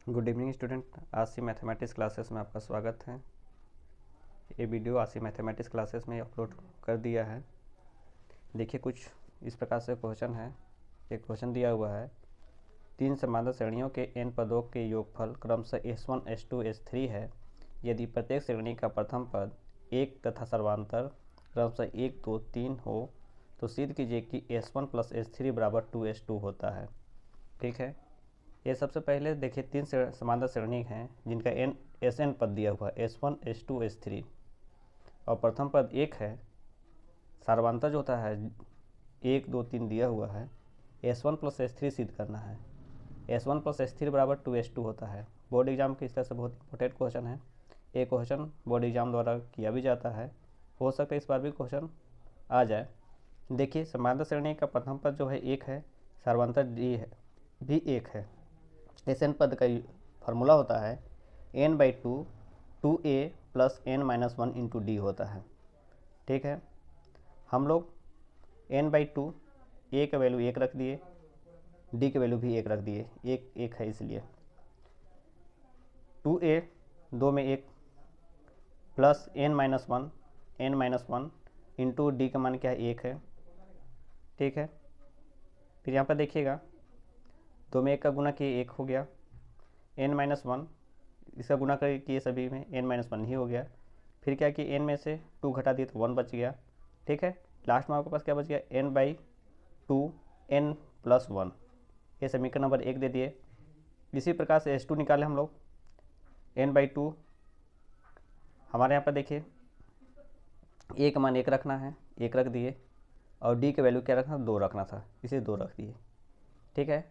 Good evening student. आशी mathematics classes में आपका स्वागत है। ये वीडियो आशी मैथमेटिक्स क्लासेस में अपलोड कर दिया है। देखिए कुछ इस प्रकार से क्वेश्चन है। एक क्वेश्चन दिया हुआ है, तीन समांतर श्रेणियों के n पदों के योगफल क्रमशः S1, S2, S3 है। यदि प्रत्येक श्रेणी का प्रथम पद एक तथा सर्वांतर क्रमशः 1, 2, 3 हो तो सिद्ध कीजिए कि S1 + S3 = 2S2 होता है। ठीक है, ये सबसे पहले देखिए तीन समांतर श्रेणी हैं जिनका Sn पद दिया हुआ है, S1, S2, S3 और प्रथम पद एक है। सर्वांतर जो होता है 1, 2, 3 दिया हुआ है। S1 + S3 सिद्ध करना है। S1 + S3 = 2S2 होता है। बोर्ड एग्जाम के इस तरह से बहुत इंपॉर्टेंट क्वेश्चन है। एक क्वेश्चन बोर्ड एग्जाम द्वारा किया भी जाता है, हो सकता है इस बार भी क्वेश्चन आ जाए। देखिए समांतर श्रेणी का प्रथम पद जो है एक है, सर्वांतर डी है भी एक है। Sn पद का फार्मूला होता है n/2 2a + n-1 × d होता है। ठीक है, हम लोग n/2 a का वैल्यू 1 रख दिए, d का वैल्यू भी 1 रख दिए, एक एक है इसलिए 2a 2 में 1 प्लस n-1 × d का मान क्या है 1 है। ठीक है, फिर यहाँ पर देखिएगा 2 में 1 का गुना किए 1 हो गया, n-1 इसका गुना किए सभी में n-1 ही हो गया। फिर क्या कि n में से 2 घटा दिए तो 1 बच गया। ठीक है, लास्ट में आपके पास क्या बच गया n/2 n + 1। ये समीकरण नंबर 1 दे दिए। इसी प्रकार से S2 निकाले हम लोग। n/2 हमारे यहाँ पर देखिए a का मान 1 रखना है, 1 रख दिए और d का वैल्यू क्या रखना था 2 रखना था, इसे 2 रख दिए। ठीक है,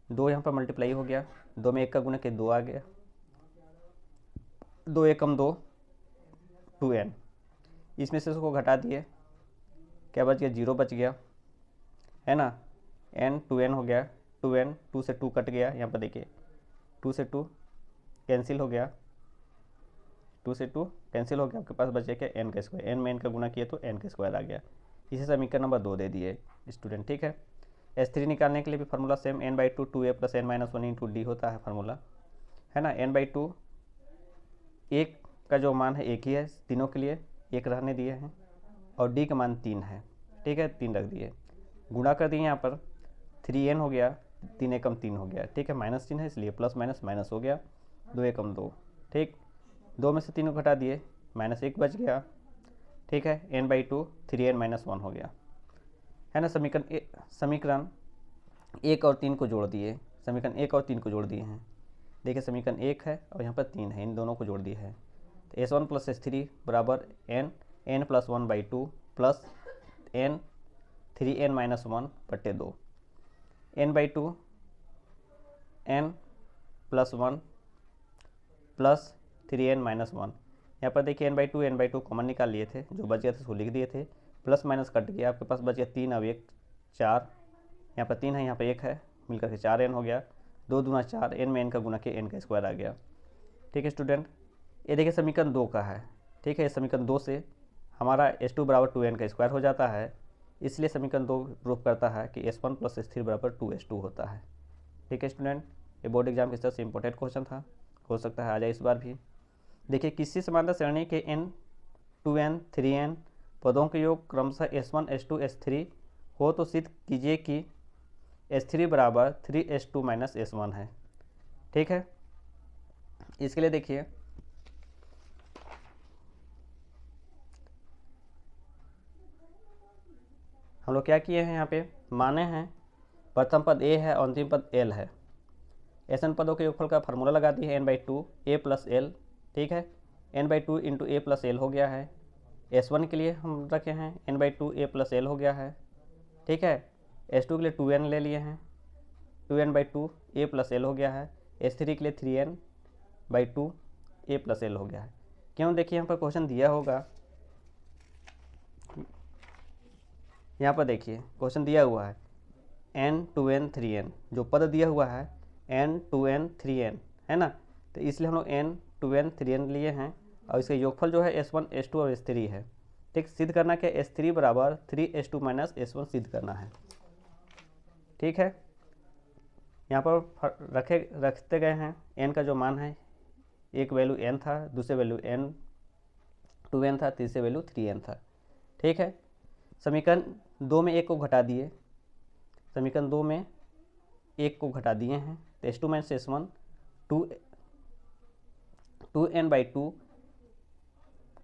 2 यहाँ पर मल्टीप्लाई हो गया, 2 में 1 का गुना के 2 आ गया, 2 एकम 2 2n। इसमें से उसको घटा दिए, क्या बच गया 0 बच गया है ना। n 2n हो गया, 2n 2 से 2 कट गया। यहाँ पर देखिए 2 से 2 कैंसिल हो गया, 2 से 2 कैंसिल हो गया, आपके पास बच गया n का स्क्वायर। n में n का गुना किया तो n का स्क्वायर आ गया। इसे समीकरण नंबर 2 दे दिए स्टूडेंट। ठीक है, S3 निकालने के लिए भी formula same n/2 2a + n-1 × d होता है फार्मूला, है ना। n/2 एक का जो मान है एक ही है, तीनों के लिए एक रहने दिए हैं और d का मान 3 है। ठीक है, 3 रख दिए, गुणा कर दिए, यहाँ पर 3n हो गया, 3 एकम 3 हो गया। ठीक है, माइनस चिन्ह है इसलिए प्लस माइनस माइनस हो गया, 2 एकम 2। ठीक, 2 में से 3 को घटा दिए, -1 बच गया। ठीक है, n/2 3n-1 हो गया, है ना। समीकरण 1 और 3 को जोड़ दिए, समीकरण 1 और 3 को जोड़ दिए हैं। देखिए समीकरण 1 है और यहाँ पर 3 है, इन दोनों को जोड़ दिए हैं तो S1 + S3 = n + 1/2 plus n 3n-1/2 n/2 n + 1 plus 3n-1। यहाँ पर देखिए n/2 कॉमन निकाल लिए थे, जो बच गया था उसको लिख दिए थे, प्लस माइनस कट गया, आपके पास बच गया 3 और 1 4। यहाँ पर 3 है, यहाँ पर 1 है, मिलकर के 4n हो गया। 2 दूना 4, n में n का गुना के n का स्क्वायर आ गया। ठीक है स्टूडेंट, ये देखिए समीकरण 2 का है। ठीक है, समीकरण 2 से हमारा S2 = 2n का स्क्वायर हो जाता है, इसलिए समीकरण 2 प्रूव करता है कि S1 + S3 = 2S2 होता है। ठीक है स्टूडेंट, ये बोर्ड एग्जाम के तरह से इंपॉर्टेंट क्वेश्चन था, हो सकता है आ जाए इस बार भी। देखिए किसी समांतर श्रेणी के n 2n 3n पदों के योग क्रमशः S1, S2, S3 हो तो सिद्ध कीजिए कि S3 = 3S2 - S1 है। ठीक है, इसके लिए देखिए हम लोग क्या किए हैं, यहाँ पे माने हैं प्रथम पद a है और अंतिम पद l है। Sn पदों के योगफल का फार्मूला लगा दिए है n/2 a + l। ठीक है, n/2 × a + l हो गया है। S1 के लिए हम रखे हैं n/2 a + l हो गया है। ठीक है, S2 के लिए 2n ले लिए हैं, 2n/2 a + l हो गया है। S3 के लिए 3n/2 a + l हो गया है। क्यों, देखिए यहाँ पर क्वेश्चन दिया होगा, यहाँ पर देखिए क्वेश्चन दिया हुआ है n 2n 3n, जो पद दिया हुआ है n 2n 3n है ना, तो इसलिए हम लोग n 2n 3n लिए हैं और इसका योगफल जो है S1, S2 और S3 है। ठीक, सिद्ध करना क्या, S3 = 3S2 - S1 सिद्ध करना है। ठीक है, यहाँ पर रखते गए हैं। n का जो मान है, एक वैल्यू n था, दूसरे वैल्यू n 2n था, तीसरे वैल्यू 3n था। ठीक है, समीकरण 2 में एक को घटा दिए, समीकरण 2 में एक को घटा दिए हैं, तो s2 minus s1 2n/2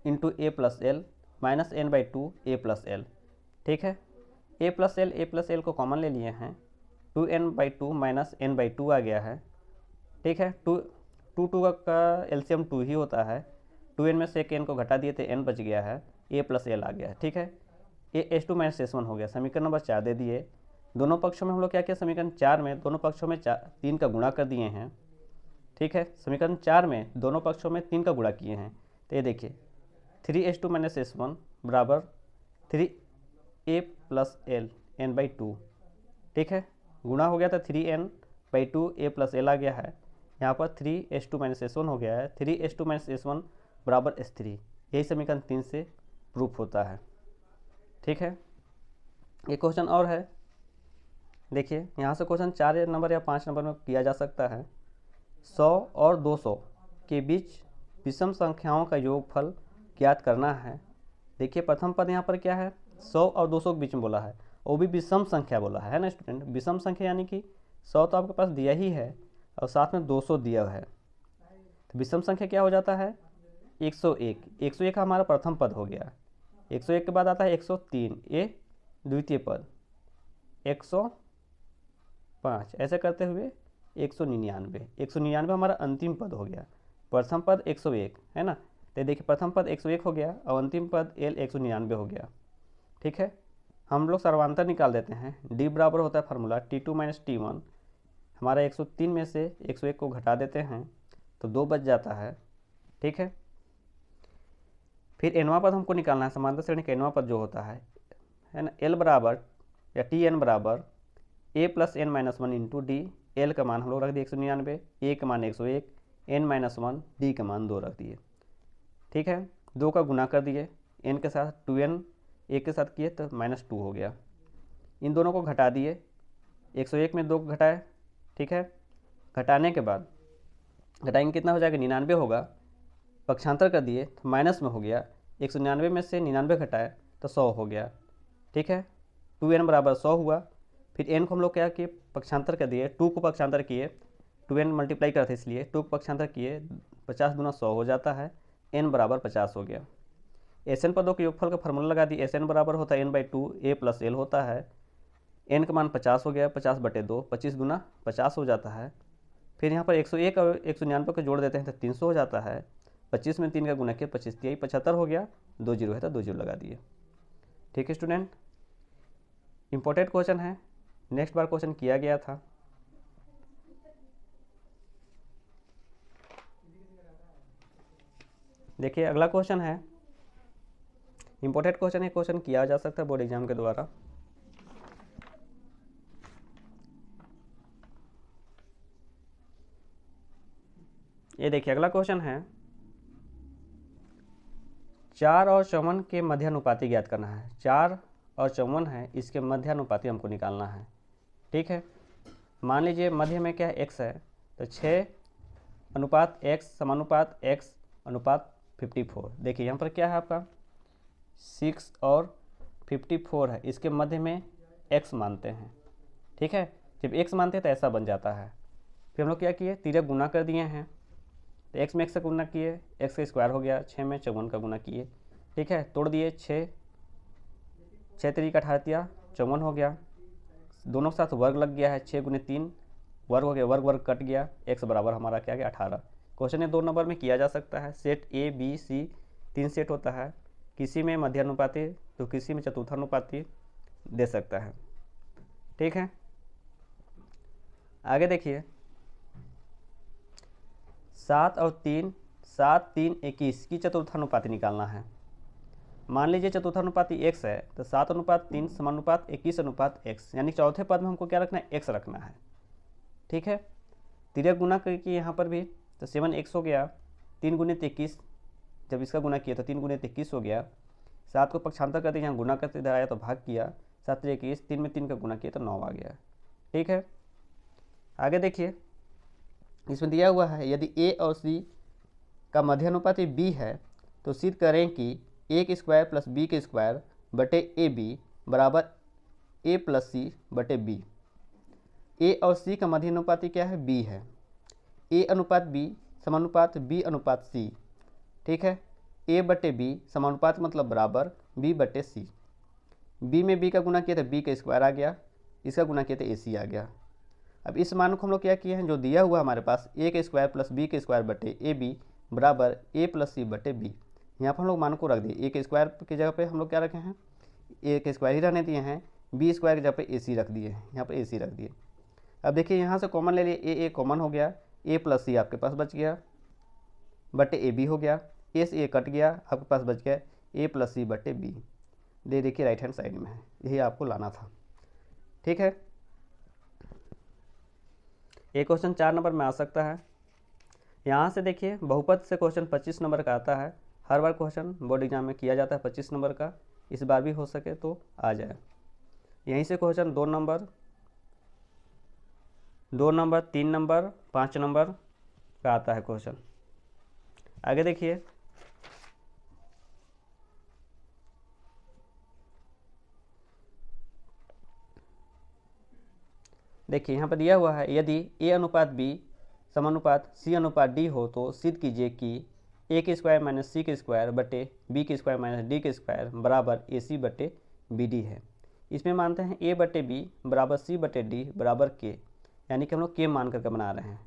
into a plus L minus n/2 a plus L. ठीक है, a प्लस एल को कॉमन ले लिए हैं, 2n/2 माइनस n/2 आ गया है। ठीक है, 2 का एलसीएम 2 ही होता है, 2n में से एक n को घटा दिए तो n बच गया है, a प्लस एल आ गया है। ठीक है, ये s2 माइनस s1 हो गया। समीकरण नंबर 4 दे दिए, दोनों पक्षों में हम लोग क्या किया, समीकरण 4 में दोनों पक्षों में 3 का गुणा कर दिए हैं। ठीक है, समीकरण 4 में दोनों पक्षों में 3 का गुणा किए हैं, तो ये देखिए 3s2 माइनस s1 बराबर 3a प्लस एल n/2। ठीक है, गुणा हो गया था 3n/2 a प्लस एल आ गया है, यहाँ पर 3s2 माइनस s1 हो गया है, 3s2 माइनस s1 बराबर s3। यही समीकरण 3 से प्रूफ होता है। ठीक है, एक क्वेश्चन और है, देखिए यहाँ से क्वेश्चन 4 नंबर या 5 नंबर में किया जा सकता है। 100 और 200 के बीच विषम संख्याओं का योगफल ज्ञात करना है। देखिए प्रथम पद यहाँ पर क्या है, 100 और 200 के बीच में बोला है, वो भी विषम संख्या बोला है ना स्टूडेंट। विषम संख्या यानी कि 100 तो आपके पास दिया ही है और साथ में 200 दिया है, तो विषम संख्या क्या हो जाता है, 101। 101 हमारा प्रथम पद हो गया, 101 के बाद आता है 103, ये द्वितीय पद, 105, ऐसे करते हुए 199। 199 हमारा अंतिम पद हो गया, प्रथम पद 101 है ना, तो देखिए प्रथम पद 101 हो गया और अंतिम पद l 199 हो गया। ठीक है, हम लोग सर्वांतर निकाल देते हैं, d बराबर होता है फार्मूला t2 माइनस t1। हमारा 103 में से 101 को घटा देते हैं तो 2 बच जाता है। ठीक है, फिर nवां पद हमको निकालना है, समांतर श्रेणी का nवां पद जो होता है ना, l बराबर या tn बराबर a plus n minus 1 into D. l का मान हम लोग रख दिए 199, a का मान 101, n माइनस 1, d का मान 2 रख दिए। ठीक है, 2 का गुना कर दिए, n के साथ 2n एक के साथ किए तो -2 हो गया। इन दोनों को घटा दिए, 101 में 2 को घटाए। ठीक है, घटाने के बाद घटाएंगे कितना हो जाएगा, 99 होगा, पक्षांतर कर दिए तो माइनस में हो गया, 199 में से 99 घटाए तो 100 हो गया। ठीक है, 2n बराबर 100 हुआ। फिर n को हम लोग क्या किए, पक्षांतर कर दिए, 2 को पक्षांतर किए, 2n मल्टीप्लाई करते इसलिए 2 को पक्षांतर किए, 50 दूना 100 हो जाता है, n बराबर 50 हो गया। एस एन पदों के योगफल का फार्मूला लगा दी, एस एन बराबर होता है n/2 a प्लस एल होता है, n का मान 50 हो गया, 50/2, 25 दूना 50 हो जाता है। फिर यहाँ पर 101 और 199 को जोड़ देते हैं तो 300 हो जाता है, 25 में 3 का गुना किया, 25 यही 75 हो गया, 2 जीरो है तो 2 जीरो लगा दिए। ठीक है स्टूडेंट, इंपॉर्टेंट क्वेश्चन है, नेक्स्ट बार क्वेश्चन किया गया था। देखिए अगला क्वेश्चन है, इंपॉर्टेंट क्वेश्चन है, क्वेश्चन किया जा सकता है बोर्ड एग्जाम के द्वारा। ये देखिए अगला क्वेश्चन है, 4 और 54 के मध्यानुपाती ज्ञात करना है। 4 और 54 है, इसके मध्यानुपाती हमको निकालना है। ठीक है, मान लीजिए मध्य में क्या है, x है, तो 6:x समानुपात x अनुपात 54। देखिए यहाँ पर क्या है आपका 6 और 54 है, इसके मध्य में x मानते हैं। ठीक है, जब x मानते हैं तो ऐसा बन जाता है। फिर हम लोग क्या किए, तिरक गुना कर दिए हैं, तो x में x से गुना किए, x का स्क्वायर हो गया, 6 में 54 का गुना किए। ठीक है, तोड़ दिए, 6 3 का 18 54 हो गया, दोनों के साथ वर्ग लग गया है, 6 गुने 3 वर्ग हो गया, वर्ग वर्ग कट गया, x बराबर हमारा क्या गया 18। क्वेश्चन है 2 नंबर में किया जा सकता है, set A B C 3 set होता है, किसी में मध्यानुपाती तो किसी में चतुर्थानुपाती दे सकता है। ठीक है, आगे देखिए 7 और 3 7 3 21 की चतुर्थानुपाती निकालना है। मान लीजिए चतुर्थानुपाती x है, तो 7:3 समानुपात 21:x, यानी चौथे पद में हमको क्या रखना है, x रखना है। ठीक है, तिरक गुना करके यहाँ पर भी तो 7x हो गया, 3 गुने 21, जब इसका गुना किया तो 3 गुने 21 हो गया। 7 को पक्षांतर करते यहाँ गुना करते इधर आया तो भाग किया, 7 3 21, 3 में 3 का गुना किया तो 9 आ गया। ठीक है, आगे देखिए, इसमें दिया हुआ है यदि ए और सी का मध्यानुपाती बी है तो सिद्ध करें कि ए के स्क्वायर प्लस बी के स्क्वायर बटे ए बी बराबर ए प्लस सी बटे बी। ए और सी का मध्यानुपाती क्या है? बी है। ए अनुपात बी समानुपात बी अनुपात सी, ठीक है। ए बटे बी समानुपात मतलब बराबर बी बटे सी। बी में बी का गुना किया तो बी का स्क्वायर आ गया, इसका गुना किया तो ए सी आ गया। अब इस मान को हम लोग क्या किए हैं, जो दिया हुआ हमारे पास ए के स्क्वायर प्लस बी के स्क्वायर बटे ए बी बराबर ए प्लस सी बटे बी, यहाँ पर हम लोग मान को रख दिए। ए के स्क्वायर की जगह पे हम लोग क्या रखे हैं? ए के स्क्वायर ही रहने दिए हैं। बी स्क्वायर की जगह पे ए सी रख दिए, यहाँ पर ए सी रख दिए। अब देखिए यहाँ से कॉमन ले लिए, ए कॉमन हो गया, ए प्लस सी आपके पास बच गया बटे ए बी हो गया, ए से ए कट गया, आपके पास बच गया ए प्लस सी बटे बी। देखिए राइट हैंड साइड में है, यही आपको लाना था, ठीक है। ये क्वेश्चन 4 नंबर में आ सकता है। यहाँ से देखिए बहुपद से क्वेश्चन 25 नंबर का आता है। हर बार क्वेश्चन बोर्ड एग्जाम में किया जाता है 25 नंबर का, इस बार भी हो सके तो आ जाए। यहीं से क्वेश्चन 2 नंबर, 3 नंबर, 5 नंबर का आता है क्वेश्चन। आगे देखिए, यहाँ पर दिया हुआ है यदि ए अनुपात बी समानुपात सी अनुपात डी हो तो सिद्ध कीजिए कि ए के स्क्वायर माइनस सी के स्क्वायर बटे बी के स्क्वायर माइनस डी के स्क्वायर बराबर ए सी बटे बी डी है। इसमें मानते हैं ए बटे बी बराबर सी बटे डी बराबर के, यानी कि हम लोग के मान करके बना रहे हैं,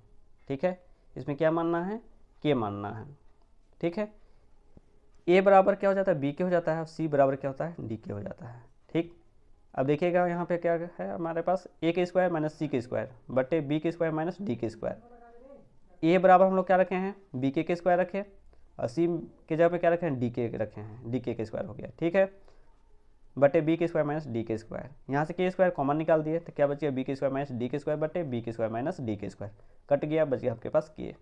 ठीक है। इसमें क्या मानना है? के मानना है, ठीक है। ए बराबर क्या हो जाता है? बी के हो जाता है, और सी बराबर क्या होता है? डी के हो जाता है, ठीक। अब देखिएगा यहाँ पे क्या है हमारे पास, ए के स्क्वायर माइनस सी के स्क्वायर बटे बी के स्क्वायर माइनस डी के स्क्वायर। ए बराबर हम लोग क्या रखे हैं? बी के स्क्वायर रखे, और सी के जगह पे क्या रखे हैं? डी के रखे हैं, डी के स्क्वायर हो गया, ठीक है, बटे बी के स्क्वायर माइनस डी के स्क्वायर। यहाँ से के स्क्वायर कॉमन निकाल दिए तो क्या बच गया? बी के स्क्वायर माइनस डी के स्क्वायर बटे बी के स्क्वायर माइनस डी के स्क्वायर, कट गया, बच गया आपके पास के।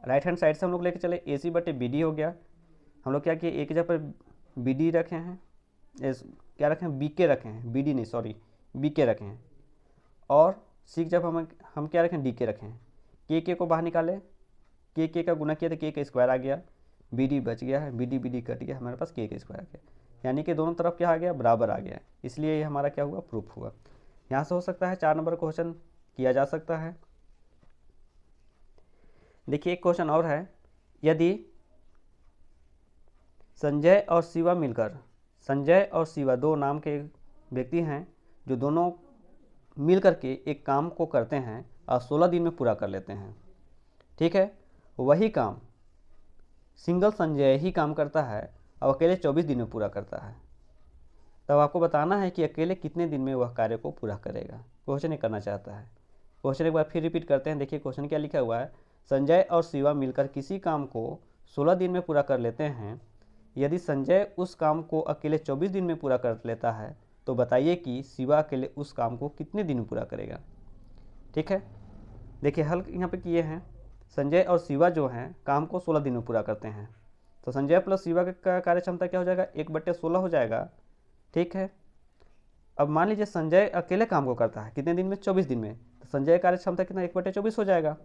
राइट हैंड साइड से हम लोग लेके चले, ए सी बटे बी डी हो गया। हम लोग क्या किए? ए की जगह पर बी डी रखे हैं, क्या रखे हैं? बी के रखे हैं, बी डी नहीं सॉरी बी के रखे हैं, और सी की जब हम क्या रखें? डी के रखे हैं। के को बाहर निकाले, के का गुना किया तो के स्क्वायर आ गया, बी डी बच गया है, बी डी कट गया, हमारे पास के स्क्वायर आ गया, यानी कि दोनों तरफ क्या आ गया? बराबर आ गया, इसलिए ये हमारा क्या हुआ? प्रूफ हुआ। यहाँ से हो सकता है 4 नंबर क्वेश्चन किया जा सकता है। देखिए एक क्वेश्चन और है, यदि संजय और शिवा मिलकर, संजय और शिवा दो नाम के व्यक्ति हैं जो दोनों मिल करके एक काम को करते हैं और 16 दिन में पूरा कर लेते हैं, ठीक है। वही काम सिंगल संजय ही काम करता है और अकेले 24 दिन में पूरा करता है, तब आपको बताना है कि अकेले कितने दिन में वह कार्य को पूरा करेगा। क्वेश्चन ये करना चाहता है। क्वेश्चन एक बार फिर रिपीट करते हैं, देखिए क्वेश्चन क्या लिखा हुआ है, संजय और शिवा मिलकर किसी काम को 16 दिन में पूरा कर लेते हैं। यदि संजय उस काम को अकेले 24 दिन में पूरा कर लेता है तो बताइए कि शिवा अकेले उस काम को कितने दिन में पूरा करेगा, ठीक है। देखिए हल यहाँ पे किए हैं, संजय और शिवा जो हैं काम को 16 दिन में पूरा करते हैं, तो संजय प्लस शिवा का कार्य क्षमता क्या हो जाएगा? 1/16 हो जाएगा, ठीक है। अब मान लीजिए संजय अकेले काम को करता है कितने दिन में? 24 दिन में, तो संजय कार्य क्षमता कितना? 1/24 हो जाएगा।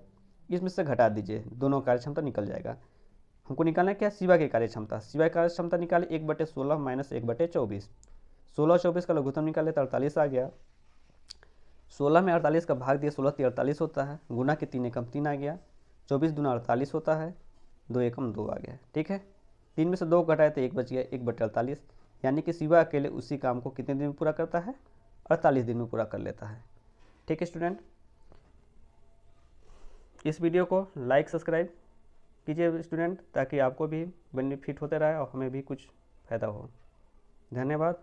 इसमें से घटा दीजिए, दोनों कार्य क्षमता निकल जाएगा। हमको निकालना है क्या? शिवा की कार्य क्षमता। शिवा की कार्य क्षमता निकाले 1/16 माइनस 1/24, 16 24 का लघुत्तम निकाले तो 48 आ गया। 16 में 48 का भाग दिया, 16 × 48 होता है, गुना के 3 एकम 3 आ गया, 24 दूना 48 होता है, 2 एकम 2 आ गया, ठीक है। 3 में से 2 घटाए तो 1 बच गया, 1/48, यानी कि शिवा अकेले उसी काम को कितने दिन में पूरा करता है? 48 दिन में पूरा कर लेता है, ठीक है स्टूडेंट। इस वीडियो को लाइक सब्सक्राइब कीजिए स्टूडेंट, ताकि आपको भी बेनिफिट होते रहे और हमें भी कुछ फ़ायदा हो। धन्यवाद।